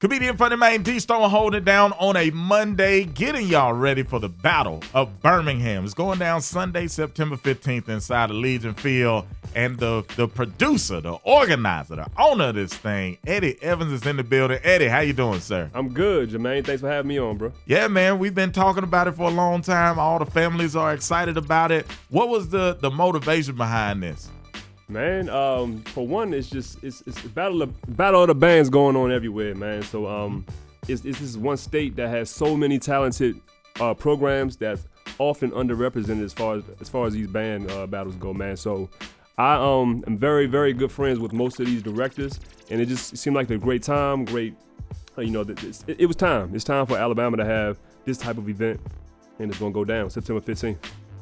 Comedian Funny Man D-Stone holding it down on a Monday, getting y'all ready for the Battle of Birmingham. It's going down Sunday, September 15th inside the Legion Field. And the producer, the organizer, the owner of this thing, Eddie Evans, is in the building. Eddie, how you doing, sir? I'm good, Jermaine. Thanks for having me on, bro. Yeah, man, we've been talking about it for a long time. All the families are excited about it. What was the motivation behind this? Man, for one, it's battle of the bands going on everywhere, man. So it's this is one state that has so many talented programs that's often underrepresented as far as these band battles go, man. So I am very, very good friends with most of these directors, and it seemed like a great time. It was time. It's time for Alabama to have this type of event, and it's gonna go down September 15th.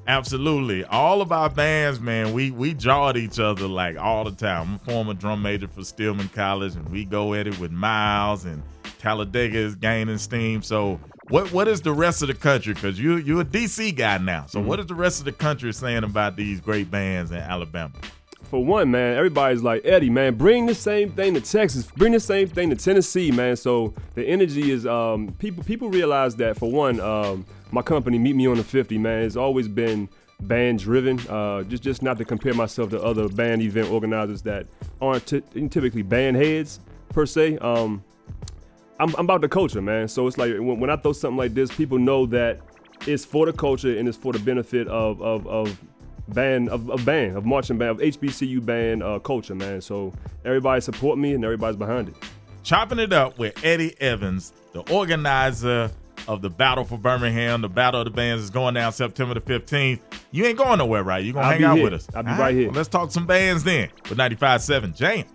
Absolutely. All of our bands, man, we jaw at each other like all the time. I'm a former drum major for Stillam College, and we go at it with Miles, and Talladega is gaining steam. So what is the rest of the country? Because you're a D.C. guy now. So what is the rest of the country saying about these great bands in Alabama? For one, man, everybody's like, Eddie, man, bring the same thing to Texas. Bring the same thing to Tennessee, man. So the energy is people realize that, for one, my company, Meet Me on the 50, man, has always been band driven. Just not to compare myself to other band event organizers that aren't typically band heads per se. I'm about the culture, man. So it's like when I throw something like this, people know that it's for the culture and it's for the benefit of marching band, of HBCU band culture, man. So everybody support me and everybody's behind it. Chopping it up with Eddie Evans, the organizer of the Battle for Birmingham. The Battle of the Bands is going down September the 15th. You ain't going nowhere, right? You're going to hang out with us. I'll be right here. Well, let's talk some bands then with 95.7 JAMZ.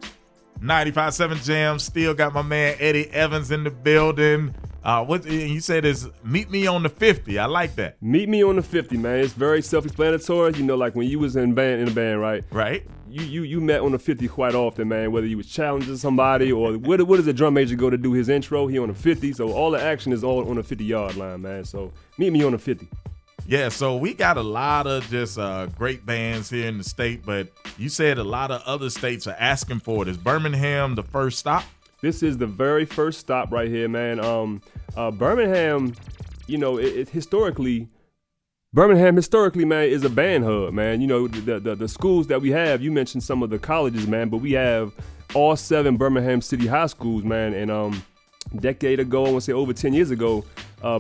95.7 JAMZ, still got my man Eddie Evans in the building. What you said is Meet Me on the 50. I like that. Meet Me on the 50, man. It's very self-explanatory. You know, like when you was in a band, right? Right. You met on the 50 quite often, man. Whether you was challenging somebody or what does a drum major go to do his intro? He on the 50. So all the action is all on the 50-yard line, man. So meet me on the 50. Yeah, so we got a lot of just great bands here in the state, but you said a lot of other states are asking for it. Is Birmingham the first stop? This is the very first stop right here, man. Birmingham, you know, Birmingham historically, man, is a band hub, man. You know, the schools that we have, you mentioned some of the colleges, man, but we have all 7 Birmingham City high schools, man. And a decade ago, I want to say over 10 years ago,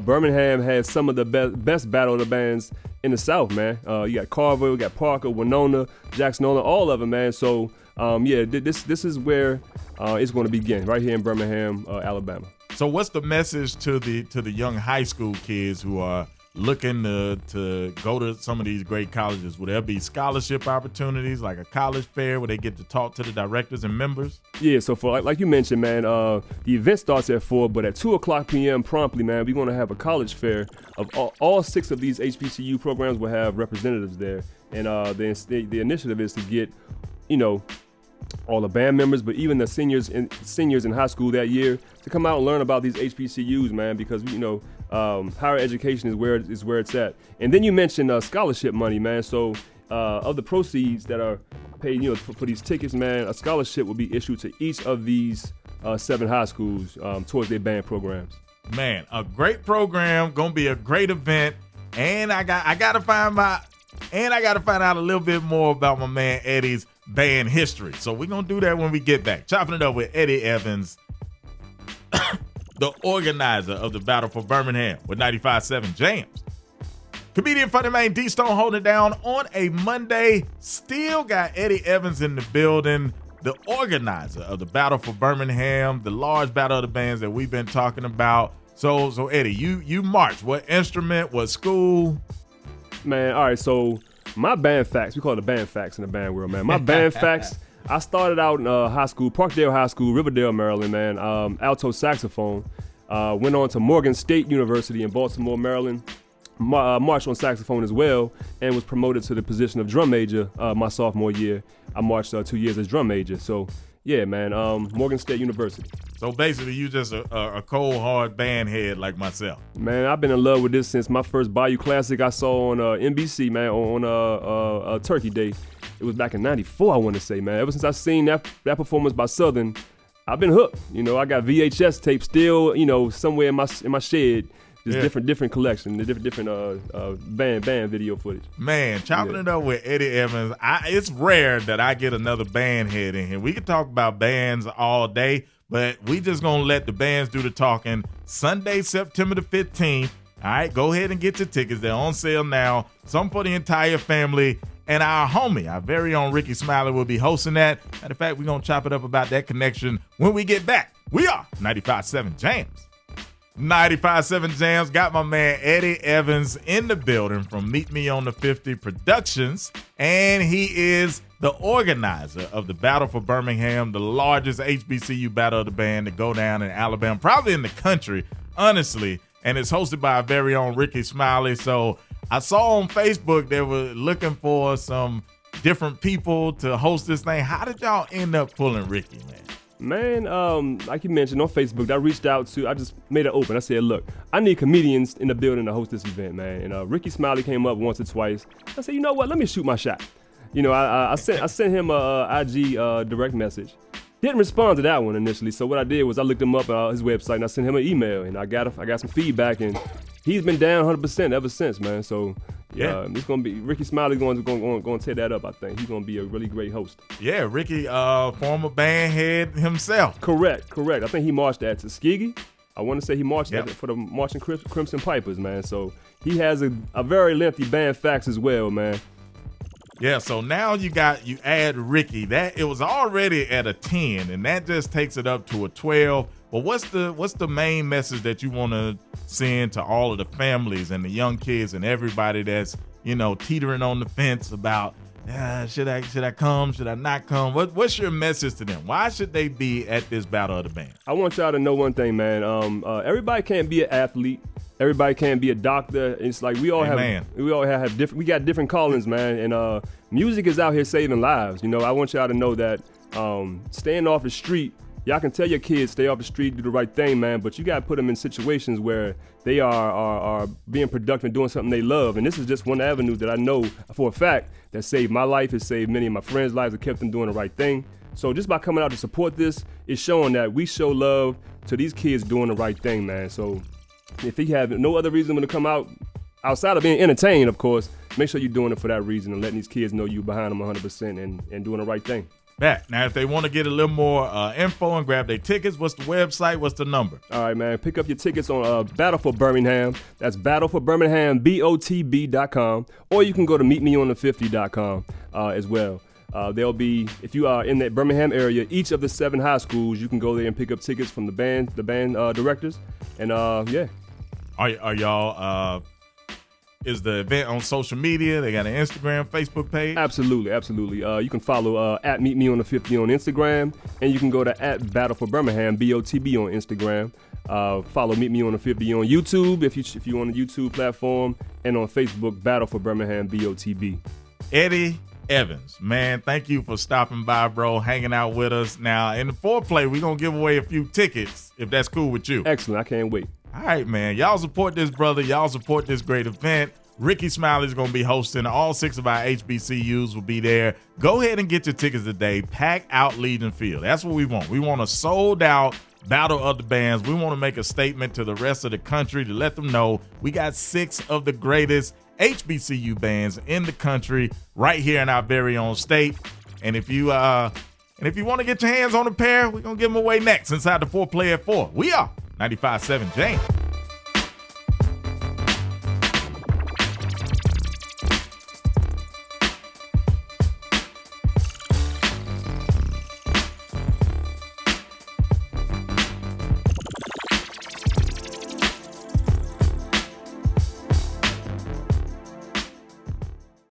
Birmingham had some of the best battle of the bands in the South, man. You got Carver, you got Parker, Winona, Jackson-Ola, all of them, man. So, this is where it's going to begin, right here in Birmingham, Alabama. So what's the message to the young high school kids who are looking to go to some of these great colleges? Will there be scholarship opportunities, like a college fair where they get to talk to the directors and members? Yeah, so for like you mentioned, man, the event starts at 4, but at 2:00 p.m. promptly, man, we're going to have a college fair of all 6 of these HBCU programs will have representatives there. And the initiative is to get, you know, all the band members, but even the seniors in high school that year to come out and learn about these HBCUs, man, because, you know, higher education is where it's at. And then you mentioned scholarship money, man. So of the proceeds that are paid, you know, for these tickets, man, a scholarship will be issued to each of these 7 high schools towards their band programs. Man, a great program, gonna be a great event, and I gotta find out a little bit more about my man Eddie's band history. So we're gonna do that when we get back. Chopping it up with Eddie Evans, the organizer of the Battle for Birmingham with 95.7 JAMZ. Comedian Funny Man D-Stone holding it down on a Monday. Still got Eddie Evans in the building, the organizer of the Battle for Birmingham, the large battle of the bands that we've been talking about. So Eddie, you marched. What instrument? What school? Man, all right, so my band facts, we call it the band facts in the band world, man. My band facts, I started out in high school, Parkdale High School, Riverdale, Maryland, man, alto saxophone. Went on to Morgan State University in Baltimore, Maryland. Marched on saxophone as well, and was promoted to the position of drum major my sophomore year. I marched 2 years as drum major. So, yeah, man, Morgan State University. So basically, you just a cold, hard band head like myself. Man, I've been in love with this since my first Bayou Classic I saw on NBC, man, on Turkey Day. It was back in '94, I want to say, man. Ever since I seen that performance by Southern, I've been hooked. You know, I got VHS tapes still, you know, somewhere in my shed. Just different collection, the different band video footage. Man, chopping it up with Eddie Evans. It's rare that I get another band head in here. We could talk about bands all day, but we just gonna let the bands do the talking. Sunday, September the 15th. All right, go ahead and get your tickets. They're on sale now. Some for the entire family. And our homie, our very own Ricky Smiley, will be hosting that. Matter of fact, we're gonna chop it up about that connection when we get back. We are 95.7 JAMZ. 95.7 JAMZ got my man Eddie Evans in the building from Meet Me on the 50 Productions, and he is the organizer of the Battle for Birmingham, the largest HBCU battle of the band to go down in Alabama, probably in the country, honestly, and it's hosted by our very own Ricky Smiley. So I saw on Facebook they were looking for some different people to host this thing. How did y'all end up pulling Ricky, man? Man, like you mentioned on Facebook, I just made it open. I said, look, I need comedians in the building to host this event, man. And Ricky Smiley came up once or twice. I said, you know what? Let me shoot my shot. You know, I sent him a IG direct message. Didn't respond to that one initially. So what I did was I looked him up on his website and I sent him an email and I got some feedback and he's been down 100% ever since, man. So it's gonna be Ricky Smiley going to tear that up. I think he's gonna be a really great host. Yeah, Ricky, former band head himself. Correct. I think he marched at Tuskegee. I want to say he marched for the Marching Crimson Pipers, man. So he has a very lengthy band facts as well, man. Yeah, so now you add Ricky. That it was already at a 10, and that just takes it up to a 12. But what's the main message that you want to send to all of the families and the young kids and everybody that's, you know, teetering on the fence about should I come, should I not come? What's your message to them? Why should they be at this Battle of the Band? I want y'all to know one thing, man. Everybody can't be an athlete. Everybody can't be a doctor. It's like we got different callings, man. And music is out here saving lives. You know, I want y'all to know that staying off the street, y'all can tell your kids stay off the street, do the right thing, man. But you got to put them in situations where they are being productive and doing something they love. And this is just one avenue that I know for a fact that saved my life. It saved many of my friends' lives. It kept them doing the right thing. So just by coming out to support this, it's showing that we show love to these kids doing the right thing, man. So if you have no other reason to come out, outside of being entertained, of course, make sure you're doing it for that reason and letting these kids know you behind them 100% and doing the right thing. Back. Now, if they want to get a little more info and grab their tickets, what's the website? What's the number? All right, man. Pick up your tickets on Battle for Birmingham. That's Battle for Birmingham, BOTB.com. Or you can go to meetmeonthe50.com as well. There'll be, if you are in the Birmingham area, each of the 7 high schools, you can go there and pick up tickets from the band directors. And Are y'all is the event on social media? They got an Instagram, Facebook page? Absolutely. You can follow at Meet Me on the 50 on Instagram, and you can go to at Battle for Birmingham, BOTB on Instagram. Follow Meet Me on the 50 on YouTube if you're on the YouTube platform, and on Facebook, Battle for Birmingham, BOTB. Eddie Evans, man, thank you for stopping by, bro, hanging out with us. Now, in the foreplay, we're going to give away a few tickets, if that's cool with you. Excellent. I can't wait. All right, man. Y'all support this brother. Y'all support this great event. Ricky Smiley's going to be hosting. All 6 of our HBCUs will be there. Go ahead and get your tickets today. Pack out Legion Field. That's what we want. We want a sold-out Battle of the Bands. We want to make a statement to the rest of the country to let them know we got 6 of the greatest HBCU bands in the country right here in our very own state. And if you want to get your hands on a pair, we're going to give them away next inside the foreplay at 4. We are 95.7 JAMZ.